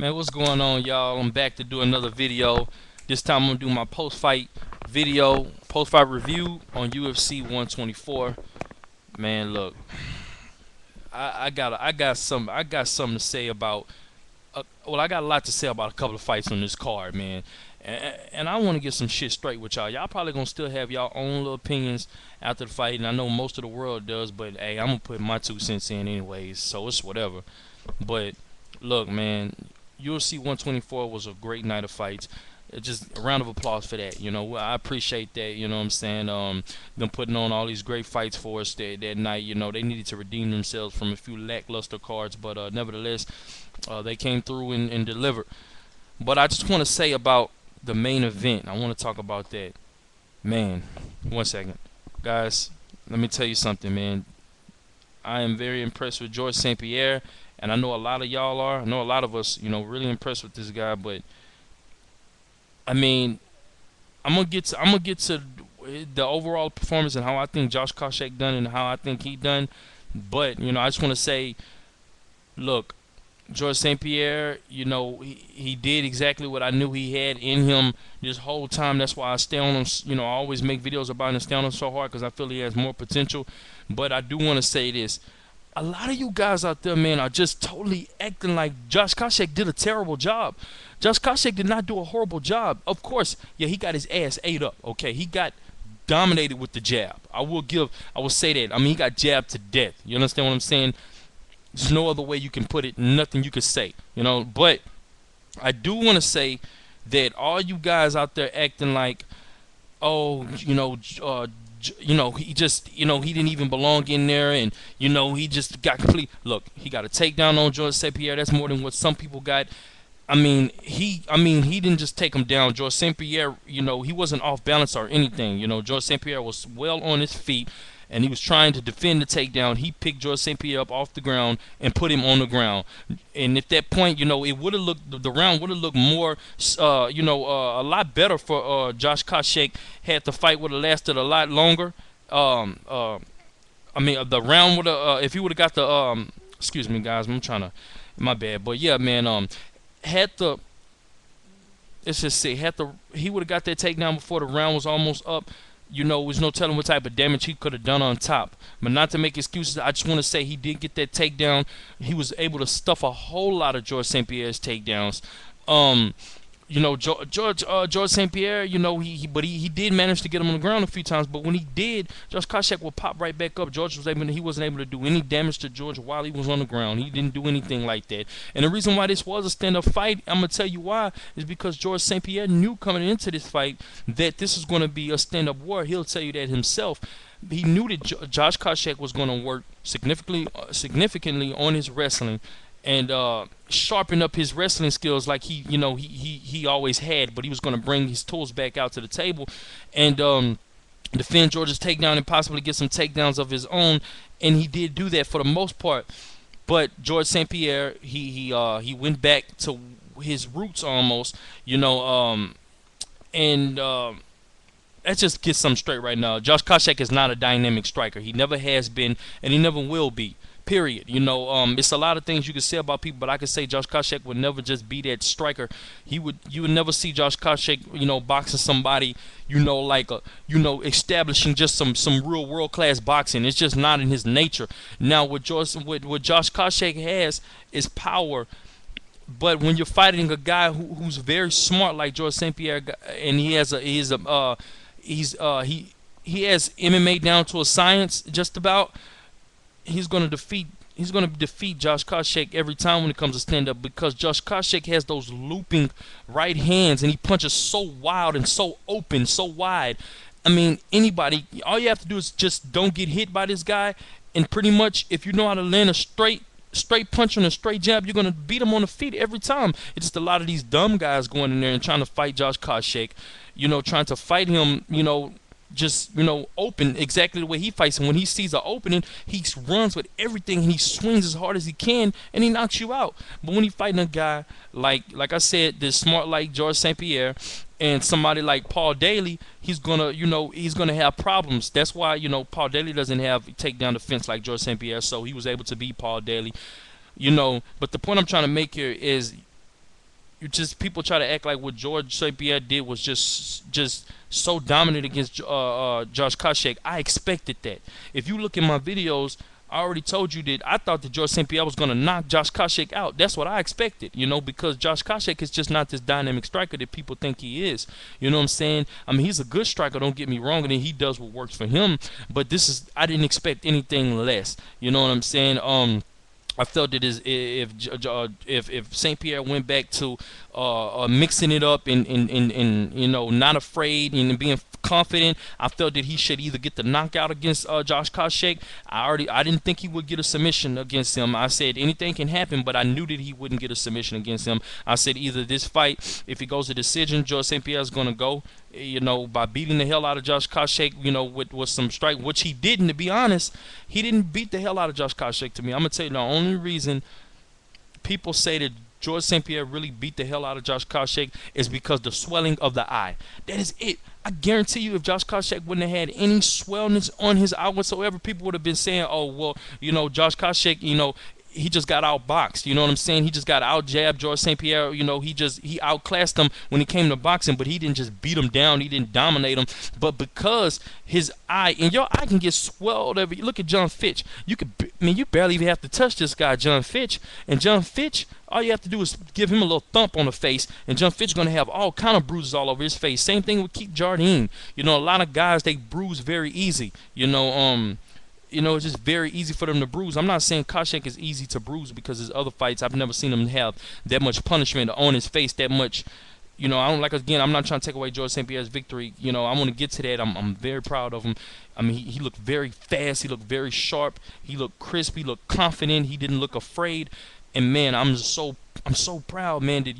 Man, what's going on, y'all? I'm back to do another video. This time I'm gonna do my post-fight video, post-fight review on UFC 124. Man, look, I got something to say about. Well, I got a lot to say about a couple of fights on this card, man. And I want to get some shit straight with y'all. Y'all probably gonna still have y'all own little opinions after the fight, and I know most of the world does. But hey, I'm gonna put my 2 cents in anyways, so it's whatever. But look, man, UFC 124 was a great night of fights. Just a round of applause for that. I appreciate that. You know what I'm saying? Them putting on all these great fights for us that night. They needed to redeem themselves from a few lackluster cards, but nevertheless, they came through and delivered. But I just want to say about the main event. I want to talk about that. Man, 1 second, guys. Let me tell you something, man. I am very impressed with George St. Pierre, and I know a lot of y'all are. I know a lot of us, really impressed with this guy. But I mean, I'm gonna get to the overall performance and how I think Josh Koscheck done and how I think he done. But I just want to say, look, George St. Pierre, he did exactly what I knew he had in him this whole time. That's why I stay on him. I always make videos about him and stay on him so hard because I feel he has more potential. But I do want to say this. A lot of you guys out there, man, are just totally acting like Josh Koscheck did a terrible job. Josh Koscheck did not do a horrible job. Of course, yeah, he got his ass ate up. Okay, he got dominated with the jab. I will say that. I mean, he got jabbed to death. You understand what I'm saying? There's no other way you can put it. Nothing you could say. But I do want to say that all you guys out there acting like, oh, he just, he didn't even belong in there, and he just got complete. Look, he got a takedown on George St. Pierre. That's more than what some people got. I mean, he didn't just take him down. George St. Pierre, he wasn't off balance or anything. George St. Pierre was well on his feet, and he was trying to defend the takedown. He picked George St. Pierre up off the ground and put him on the ground. And at that point, it would have looked, the round would have looked more, a lot better for Josh Koscheck had the fight would have lasted a lot longer. Um, uh, the round would have, if he would have got the, excuse me, guys, I'm trying to, my bad, but yeah, man, had the let's just say had the he would have got that takedown before the round was almost up. There's no telling what type of damage he could have done on top. But not to make excuses, I just want to say he did get that takedown. He was able to stuff a whole lot of George St. Pierre's takedowns. Um, George St. Pierre, he did manage to get him on the ground a few times. But when he did, Josh Koscheck would pop right back up. He wasn't able to do any damage to George while he was on the ground. He didn't do anything like that. And the reason why this was a stand-up fight, I'm gonna tell you why, is because George St. Pierre knew coming into this fight that this was going to be a stand-up war. He'll tell you that himself. He knew that Josh Koscheck was going to work significantly on his wrestling and sharpen up his wrestling skills like he always had. But he was going to bring his tools back out to the table and defend George's takedown and possibly get some takedowns of his own. And he did do that for the most part. But George St. Pierre, he went back to his roots almost, and let's just get something straight right now. Josh Koscheck is not a dynamic striker. He never has been, and he never will be. Period. It's a lot of things you can say about people, but I could say Josh Koscheck would never just be that striker. You would never see Josh Koscheck, boxing somebody, establishing just some real world class boxing. It's just not in his nature. Now, what Josh Koscheck has is power. But when you're fighting a guy who's very smart like George St. Pierre, and he has he has MMA down to a science just about. He's gonna defeat Josh Koscheck every time when it comes to stand up because Josh Koscheck has those looping right hands and he punches so wild and so open, so wide. I mean, anybody, all you have to do is just don't get hit by this guy, and pretty much if you know how to land a straight punch and a straight jab, you're gonna beat him on the feet every time. It's just a lot of these dumb guys going in there and trying to fight Josh Koscheck, trying to fight him, just open exactly the way he fights, and when he sees an opening he runs with everything and he swings as hard as he can and he knocks you out. But when he fighting a guy like I said, this smart like George St. Pierre and somebody like Paul Daly, he's gonna have problems. That's why Paul Daly doesn't have takedown defense like George St. Pierre, so he was able to beat Paul Daly. But the point I'm trying to make here is you just people try to act like what George St. Pierre did was just so dominant against Josh Koscheck. I expected that. If you look in my videos, I already told you that I thought that George St. Pierre was going to knock Josh Koscheck out. That's what I expected, because Josh Koscheck is just not this dynamic striker that people think he is. You know what I'm saying? I mean, he's a good striker, don't get me wrong, and he does what works for him. But I didn't expect anything less. You know what I'm saying? I felt that if Saint Pierre went back to mixing it up and not afraid and being confident, I felt that he should either get the knockout against Josh Koscheck. I didn't think he would get a submission against him. I said anything can happen, but I knew that he wouldn't get a submission against him. I said either this fight, if it goes to decision, George St. Pierre is gonna go, by beating the hell out of Josh Koscheck, with some strike, which he didn't. To be honest, he didn't beat the hell out of Josh Koscheck to me. I'm gonna tell you the only reason people say that George St. Pierre really beat the hell out of Josh Koscheck is because the swelling of the eye. That is it. I guarantee you, if Josh Koscheck wouldn't have had any swellness on his eye whatsoever, people would have been saying, "Oh, well, Josh Koscheck, he just got outboxed." You know what I'm saying? He just got out jabbed George St. Pierre. He outclassed him when he came to boxing, but he didn't just beat him down. He didn't dominate him. But because his eye, and your eye can get swelled every. Look at John Fitch. You barely even have to touch this guy, John Fitch. And John Fitch, all you have to do is give him a little thump on the face, and John Fitch gonna have all kind of bruises all over his face. Same thing with Keith Jardine. A lot of guys, they bruise very easy. It's just very easy for them to bruise. I'm not saying Koscheck is easy to bruise, because his other fights, I've never seen him have that much punishment on his face, that much. I don't like, again, I'm not trying to take away George St. Pierre's victory. I want to get to that. I'm very proud of him. I mean, he looked very fast. He looked very sharp. He looked crisp. He looked confident. He didn't look afraid. And man, I'm so proud, man, that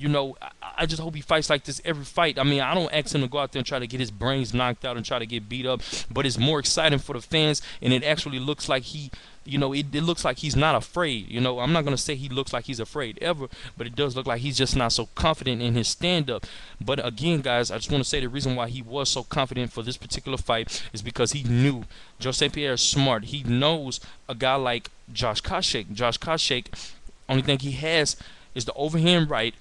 I just hope he fights like this every fight. I mean, I don't ask him to go out there and try to get his brains knocked out and try to get beat up, but it's more exciting for the fans, and it actually looks like it looks like he's not afraid. I'm not gonna say he looks like he's afraid ever, but it does look like he's just not so confident in his stand-up. But again, guys, I just want to say the reason why he was so confident for this particular fight is because he knew George St. Pierre is smart. He knows a guy like Josh Koscheck. Josh Koscheck, only thing he has is the overhand right.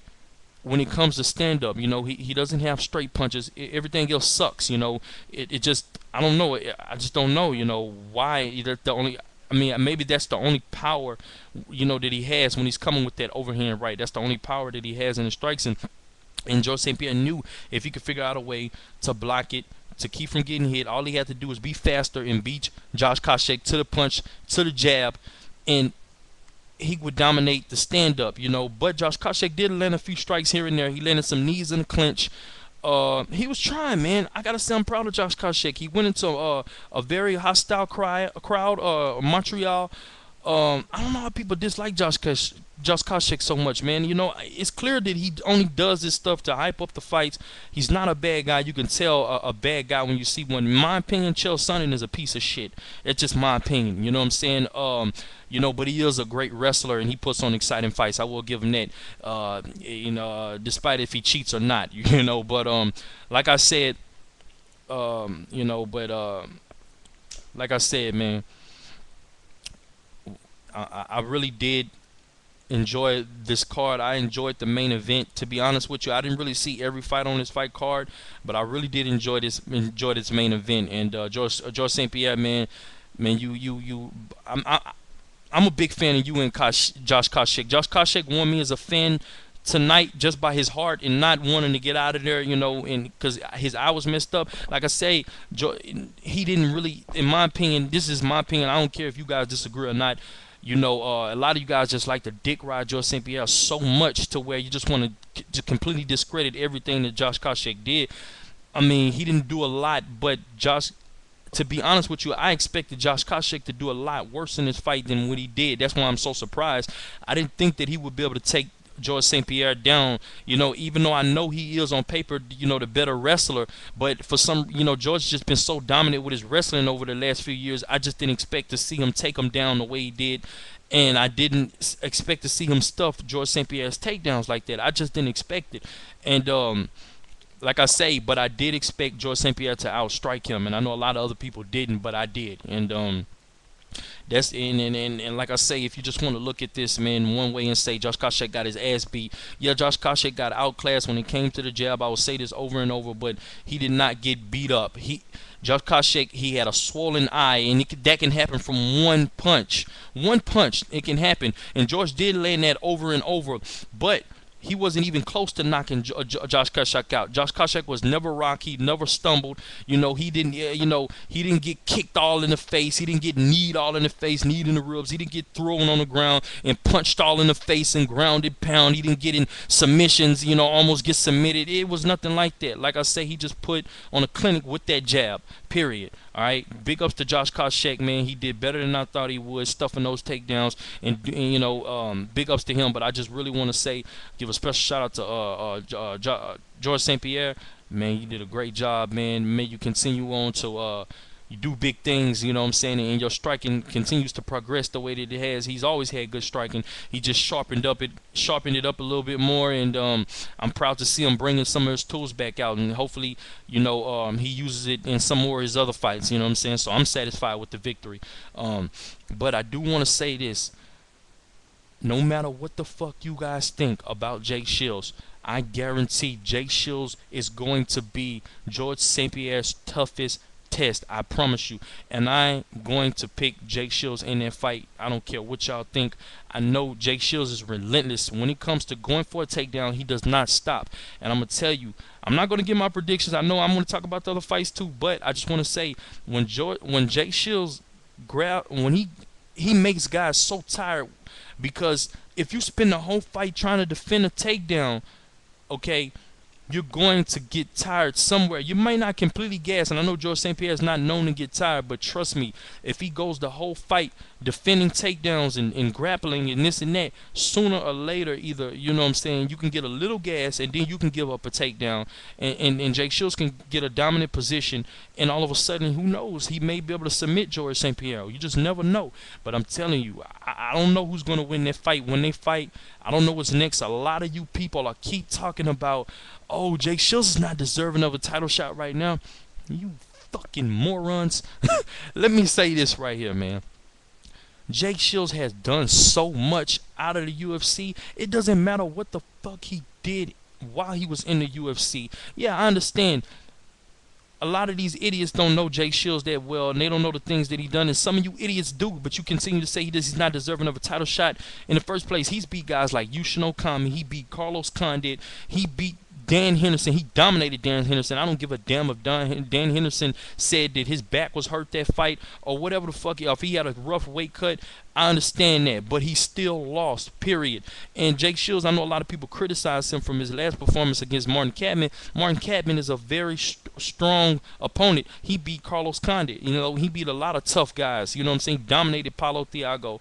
When it comes to stand up, he doesn't have straight punches. Everything else sucks. It just, I don't know. I just don't know. Why the only. I mean, maybe that's the only power, that he has when he's coming with that overhand right. That's the only power that he has in his strikes. And George St. Pierre knew if he could figure out a way to block it, to keep from getting hit, all he had to do was be faster and beat Josh Koscheck to the punch, to the jab, and he would dominate the stand-up, But Josh Koscheck did land a few strikes here and there. He landed some knees in the clinch. He was trying, man. I gotta say, I'm proud of Josh Koscheck. He went into a very hostile crowd, Montreal. I don't know how people dislike Josh Koscheck so much, man. It's clear that he only does this stuff to hype up the fights. He's not a bad guy. You can tell a bad guy when you see one. In my opinion, Chael Sonnen is a piece of shit. It's just my opinion. You know what I'm saying? But he is a great wrestler, and he puts on exciting fights. I will give him that. Despite if he cheats or not. But like I said, like I said, man, I really did enjoy this card. I enjoyed the main event. To be honest with you, I didn't really see every fight on this fight card, but I really did enjoy this main event. And George St. Pierre, man, I'm a big fan of you and Josh Koscheck. Josh Koscheck won me as a fan tonight just by his heart and not wanting to get out of there, and because his eye was messed up. Like I say, he didn't really, in my opinion, this is my opinion, I don't care if you guys disagree or not. A lot of you guys just like to dick ride George St. Pierre so much to where you just want to completely discredit everything that Josh Koscheck did. I mean, he didn't do a lot, but to be honest with you, I expected Josh Koscheck to do a lot worse in this fight than what he did. That's why I'm so surprised. I didn't think that he would be able to take George St. Pierre down, even though I know he is on paper, the better wrestler. But for some, George just been so dominant with his wrestling over the last few years. I just didn't expect to see him take him down the way he did. And I didn't expect to see him stuff George St. Pierre's takedowns like that. I just didn't expect it. And like I say, but I did expect George St. Pierre to outstrike him. And I know a lot of other people didn't, but I did. And That's and like I say, if you just want to look at this man one way and say Josh Koscheck got his ass beat, yeah, Josh Koscheck got outclassed when it came to the jab. I will say this over and over, but he did not get beat up. Josh Koscheck, he had a swollen eye, and that can happen from one punch. One punch, it can happen. And George did land that over and over, but he wasn't even close to knocking Josh Koscheck out. Josh Koscheck was never rocky, never stumbled. He didn't. He didn't get kicked all in the face. He didn't get kneed all in the face, kneed in the ribs. He didn't get thrown on the ground and punched all in the face and grounded pound. He didn't get in submissions. Almost get submitted. It was nothing like that. Like I say, he just put on a clinic with that jab. Period. All right. Big ups to Josh Koscheck, man. He did better than I thought he would, stuffing those takedowns, and big ups to him. But I just really want to say, give a special shout out to George St. Pierre. Man, you did a great job, man. May you continue on to you do big things, you know what I'm saying, and your striking continues to progress the way that it has. He's always had good striking. He just sharpened it up a little bit more, and I'm proud to see him bringing some of his tools back out, and hopefully, he uses it in some more of his other fights, you know what I'm saying. So I'm satisfied with the victory. But I do want to say this. No matter what the fuck you guys think about Jake Shields, I guarantee Jake Shields is going to be George St. Pierre's toughest test. I promise you. And I'm going to pick Jake Shields in that fight. I don't care what y'all think. I know Jake Shields is relentless. When it comes to going for a takedown, he does not stop. And I'm going to tell you, I'm not going to give my predictions. I know I'm going to talk about the other fights too, but I just want to say when Jake Shields when he makes guys so tired, because if you spend the whole fight trying to defend a takedown, okay, you're going to get tired somewhere. You might not completely gas, and I know George St. Pierre is not known to get tired, but trust me, if he goes the whole fight defending takedowns and grappling and this and that, sooner or later, either, you know what I'm saying, you can get a little gas and then you can give up a takedown, and Jake Shields can get a dominant position, and all of a sudden, who knows, he may be able to submit George St. Pierre. You just never know. But I'm telling you, I don't know who's going to win that fight. When they fight, I don't know what's next. A lot of you people are keep talking about, oh, Jake Shields is not deserving of a title shot right now. You fucking morons. Let me say this right here, man. Jake Shields has done so much out of the UFC. It doesn't matter what the fuck he did while he was in the UFC. Yeah, I understand. A lot of these idiots don't know Jake Shields that well, and they don't know the things that he done, and some of you idiots do, but you continue to say he's not deserving of a title shot in the first place. He's beat guys like Yushin Okami, he beat Carlos Condit, he beat Dan Henderson. He dominated Dan Henderson. I don't give a damn if Dan Henderson said that his back was hurt that fight or whatever the fuck. If he had a rough weight cut, I understand that, but he still lost, period. And Jake Shields, I know a lot of people criticize him from his last performance against Martin Kampmann. Martin Kampmann is a very strong opponent. He beat Carlos Condit. He beat a lot of tough guys. You know what I'm saying? Dominated Paulo Thiago.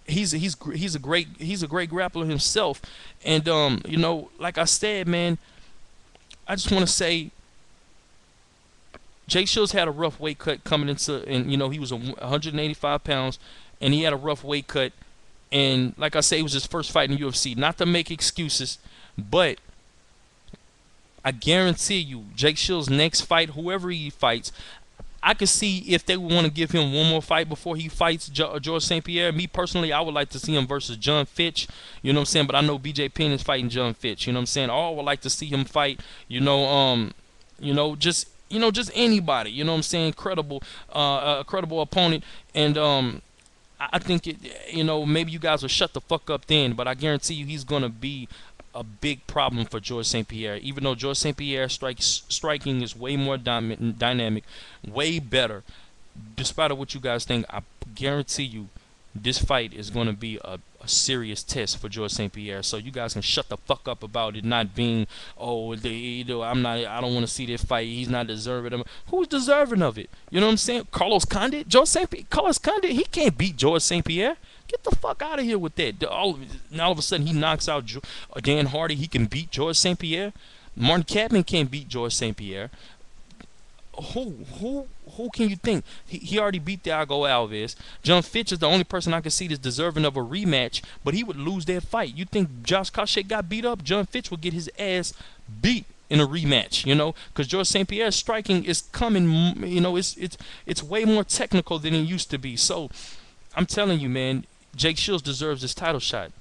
He's a great grappler himself. And like I said, man, I just want to say Jake Shields had a rough weight cut coming into, and he was 185 pounds, and he had a rough weight cut. And like I say, it was his first fight in the UFC. Not to make excuses, but I guarantee you, Jake Shields' next fight, whoever he fights, I can see if they want to give him one more fight before he fights George St. Pierre. Me personally, I would like to see him versus John Fitch. You know what I'm saying? But I know BJ Penn is fighting John Fitch. You know what I'm saying? I would like to see him fight. Just anybody. You know what I'm saying? Credible opponent. And I think maybe you guys will shut the fuck up then. But I guarantee you, he's gonna be a big problem for George St. Pierre. Even though George St. Pierre striking is way more dynamic, way better. Despite of what you guys think, I guarantee you this fight is going to be a serious test for George St. Pierre. So you guys can shut the fuck up about it not being, I don't want to see this fight. He's not deserving of it. Who's deserving of it? You know what I'm saying? Carlos Condit? Carlos Condit, he can't beat George St. Pierre. Get the fuck out of here with that. All of a sudden he knocks out Dan Hardy. He can beat George St. Pierre. Martin Kampmann can't beat George St. Pierre. Who can you think? He already beat Thiago Alves. John Fitch is the only person I can see that's deserving of a rematch, but he would lose that fight. You think Josh Koscheck got beat up? John Fitch would get his ass beat. in a rematch, because George St. Pierre's striking is coming, it's way more technical than it used to be. So I'm telling you, man, Jake Shields deserves this title shot.